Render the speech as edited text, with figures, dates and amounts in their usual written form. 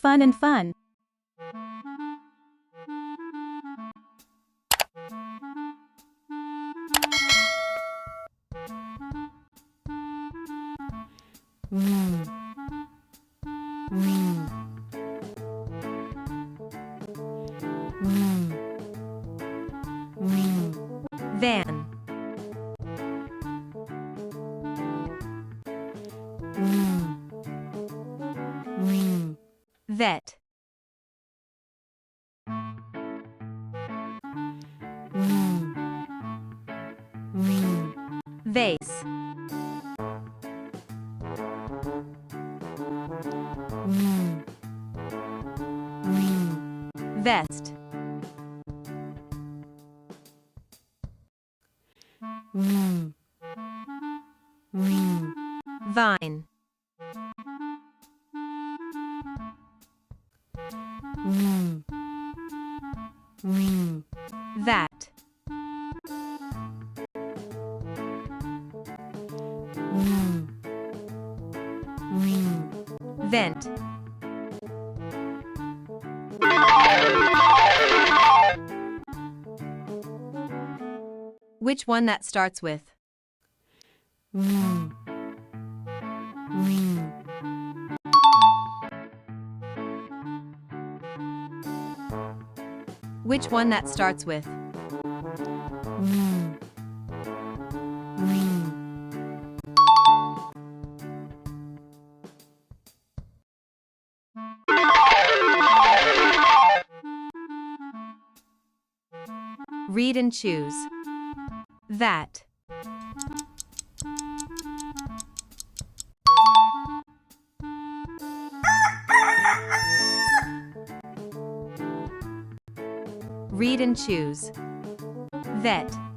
Fun and fun. Van. Vet. Vase. Vest. Vine. That. Vent. Which one that starts with? Which one that starts with? Read and choose. That. Read and choose. Vet.